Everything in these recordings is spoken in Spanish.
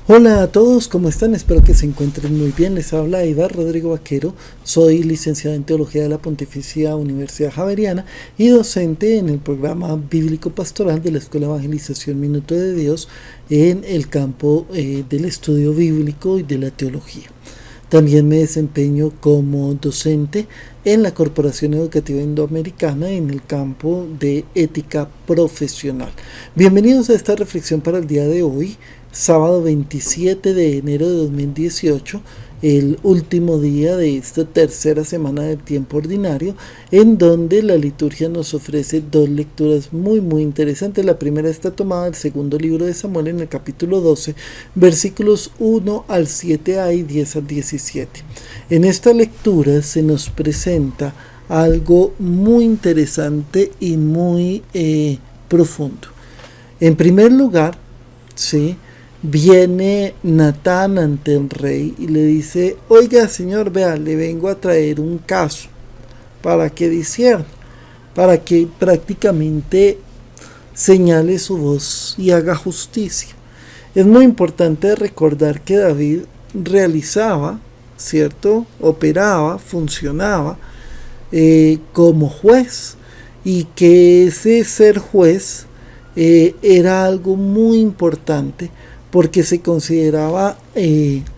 Hola a todos, ¿cómo están? Espero que se encuentren muy bien. Les habla Iván Rodrigo Vaquero. Soy licenciado en Teología de la Pontificia Universidad Javeriana y docente en el programa Bíblico Pastoral de la Escuela de Evangelización Minuto de Dios en el campo del estudio bíblico y de la teología. También me desempeño como docente en la Corporación Educativa Indoamericana en el campo de ética profesional. Bienvenidos a esta reflexión para el día de hoy, sábado 27 de enero de 2018, el último día de esta tercera semana del tiempo ordinario, en donde la liturgia nos ofrece dos lecturas muy interesantes. La primera está tomada del segundo libro de Samuel en el capítulo 12, versículos 1 al 7a y 10 al 17. En esta lectura se nos presenta algo muy interesante y muy profundo. En primer lugar, ¿sí?, viene Natán ante el rey y le dice: oiga, señor, vea, le vengo a traer un caso para que discierna, para que prácticamente señale su voz y haga justicia. Es muy importante recordar que David realizaba, ¿cierto?, operaba, funcionaba como juez, y que ese ser juez era algo muy importante, porque se consideraba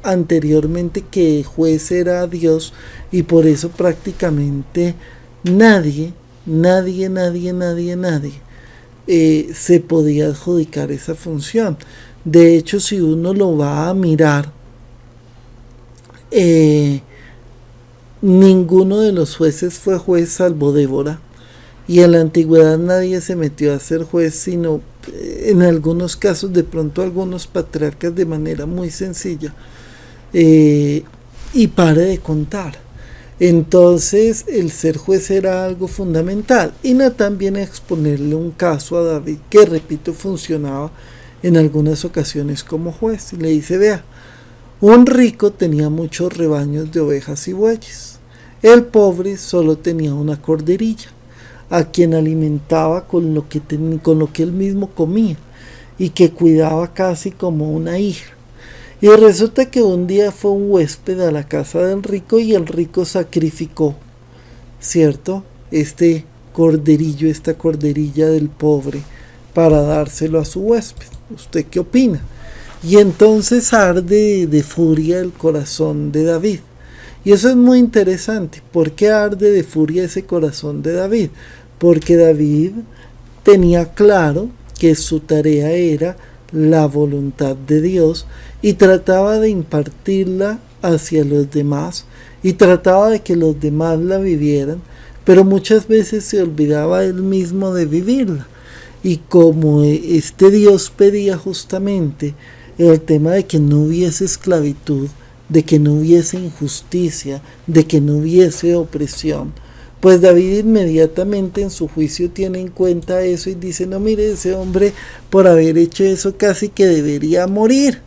anteriormente que juez era Dios, y por eso prácticamente nadie se podía adjudicar esa función. De hecho, si uno lo va a mirar, ninguno de los jueces fue juez salvo Débora. Y en la antigüedad nadie se metió a ser juez, sino en algunos casos, de pronto algunos patriarcas de manera muy sencilla. Y pare de contar. Entonces el ser juez era algo fundamental. Y Natán viene a exponerle un caso a David que, repito, funcionaba en algunas ocasiones como juez. Y le dice: vea, un rico tenía muchos rebaños de ovejas y bueyes. El pobre solo tenía una corderilla, a quien alimentaba con lo que él mismo comía, y que cuidaba casi como una hija. Y resulta que un día fue un huésped a la casa del rico, y el rico sacrificó, ¿cierto?, este corderillo, esta corderilla del pobre, para dárselo a su huésped. ¿Usted qué opina? Y entonces arde de furia el corazón de David. Y eso es muy interesante. ¿Por qué arde de furia ese corazón de David? Porque David tenía claro que su tarea era la voluntad de Dios, y trataba de impartirla hacia los demás, y trataba de que los demás la vivieran, pero muchas veces se olvidaba él mismo de vivirla. Y como este Dios pedía justamente el tema de que no hubiese esclavitud, de que no hubiese injusticia, de que no hubiese opresión, pues David inmediatamente en su juicio tiene en cuenta eso y dice: no, mire, ese hombre por haber hecho eso casi que debería morir,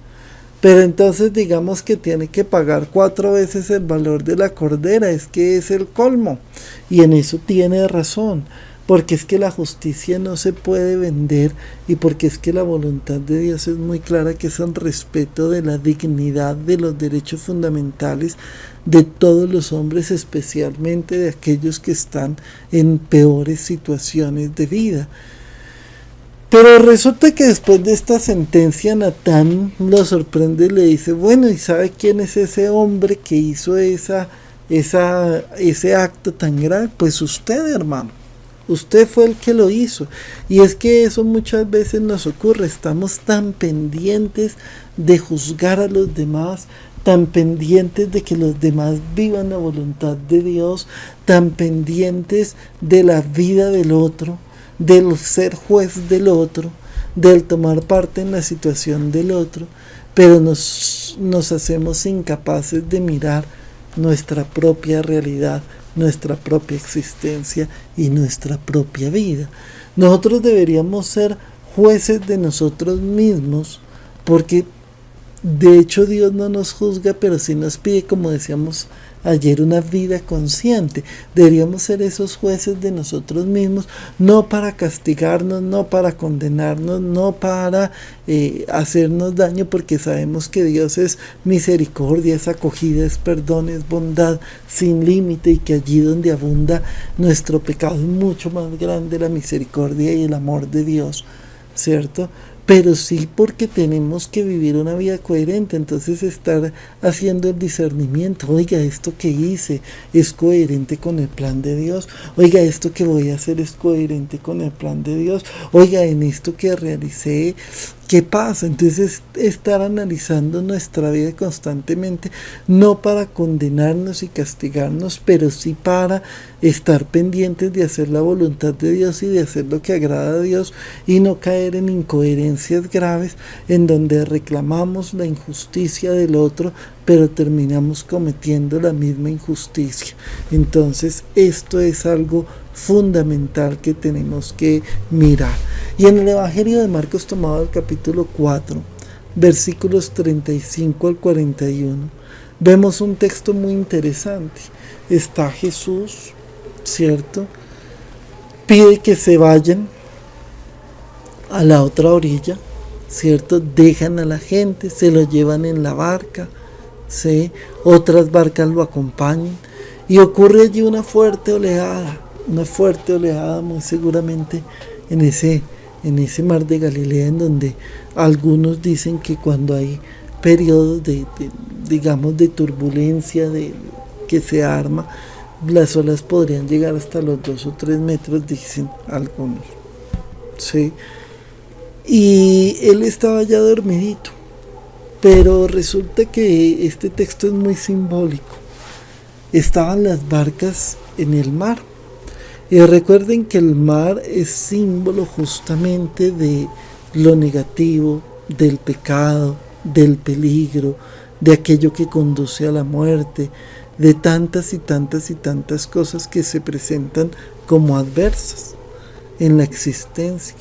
pero entonces digamos que tiene que pagar 4 veces el valor de la cordera. Es que es el colmo, y en eso tiene razón, porque es que la justicia no se puede vender, y porque es que la voluntad de Dios es muy clara, que es el respeto de la dignidad, de los derechos fundamentales de todos los hombres, especialmente de aquellos que están en peores situaciones de vida. Pero resulta que después de esta sentencia, Natán lo sorprende y le dice: bueno, ¿y sabe quién es ese hombre que hizo ese acto tan grave? Pues usted, hermano. Usted fue el que lo hizo. Y es que eso muchas veces nos ocurre. Estamos tan pendientes de juzgar a los demás, tan pendientes de que los demás vivan la voluntad de Dios, tan pendientes de la vida del otro, del ser juez del otro, del tomar parte en la situación del otro, pero nos hacemos incapaces de mirar nuestra propia realidad, nuestra propia existencia y nuestra propia vida. Nosotros deberíamos ser jueces de nosotros mismos, porque de hecho Dios no nos juzga, pero sí nos pide, como decíamos ayer, una vida consciente. Deberíamos ser esos jueces de nosotros mismos, no para castigarnos, no para condenarnos, no para hacernos daño, porque sabemos que Dios es misericordia, es acogida, es perdón, es bondad sin límite, y que allí donde abunda nuestro pecado es mucho más grande la misericordia y el amor de Dios, ¿cierto? Pero sí, porque tenemos que vivir una vida coherente. Entonces estar haciendo el discernimiento, oiga, esto que hice es coherente con el plan de Dios, oiga, esto que voy a hacer es coherente con el plan de Dios, oiga, en esto que realicé, ¿qué pasa? Entonces estar analizando nuestra vida constantemente, no para condenarnos y castigarnos, pero sí para estar pendientes de hacer la voluntad de Dios y de hacer lo que agrada a Dios, y no caer en incoherencias graves en donde reclamamos la injusticia del otro, pero terminamos cometiendo la misma injusticia. Entonces esto es algo fundamental que tenemos que mirar. Y en el Evangelio de Marcos, tomado del capítulo 4, versículos 35 al 41, vemos un texto muy interesante. Está Jesús, ¿cierto? Pide que se vayan a la otra orilla, ¿cierto? Dejan a la gente, se lo llevan en la barca, ¿sí? Otras barcas lo acompañan, y ocurre allí una fuerte oleada muy seguramente en ese mar de Galilea, en donde algunos dicen que cuando hay periodos de turbulencia, que se arma, las olas podrían llegar hasta los 2 o 3 metros, dicen algunos, ¿sí? Y él estaba ya dormidito, pero resulta que este texto es muy simbólico. Estaban las barcas en el mar, y recuerden que el mar es símbolo justamente de lo negativo, del pecado, del peligro, de aquello que conduce a la muerte, de tantas y tantas y tantas cosas que se presentan como adversas en la existencia.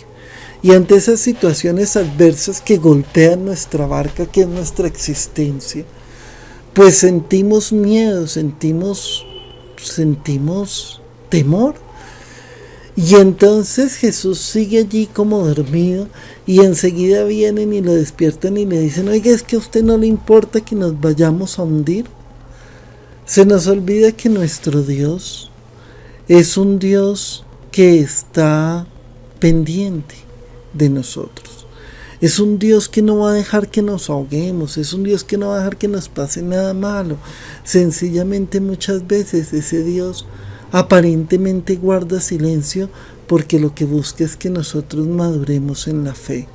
Y ante esas situaciones adversas que golpean nuestra barca, que es nuestra existencia, pues sentimos miedo, sentimos temor. Y entonces Jesús sigue allí como dormido, y enseguida vienen y lo despiertan y le dicen: oiga, es que a usted no le importa que nos vayamos a hundir. Se nos olvida que nuestro Dios es un Dios que está pendiente de nosotros. Es un Dios que no va a dejar que nos ahoguemos, es un Dios que no va a dejar que nos pase nada malo. Sencillamente muchas veces ese Dios aparentemente guarda silencio, porque lo que busca es que nosotros maduremos en la fe.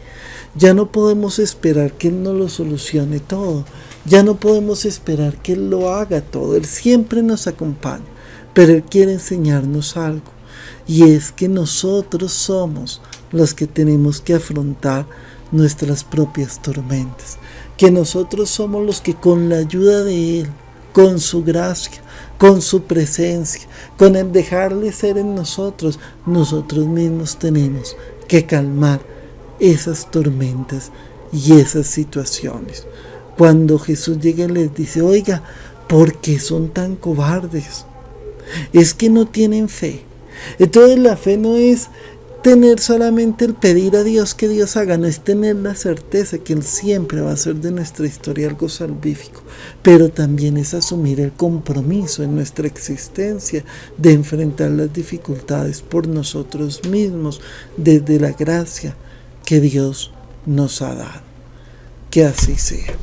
Ya no podemos esperar que Él nos lo solucione todo, ya no podemos esperar que Él lo haga todo. Él siempre nos acompaña, pero Él quiere enseñarnos algo, y es que nosotros somos los que tenemos que afrontar nuestras propias tormentas, que nosotros somos los que, con la ayuda de Él, con su gracia, con su presencia, con el dejarle ser en nosotros mismos tenemos que calmar esas tormentas y esas situaciones. Cuando Jesús llega y les dice: oiga, ¿por qué son tan cobardes? Es que no tienen fe. Entonces la fe no es tener solamente el pedir a Dios que Dios haga, no es tener la certeza que Él siempre va a hacer de nuestra historia algo salvífico, pero también es asumir el compromiso en nuestra existencia de enfrentar las dificultades por nosotros mismos, desde la gracia que Dios nos ha dado. Que así sea.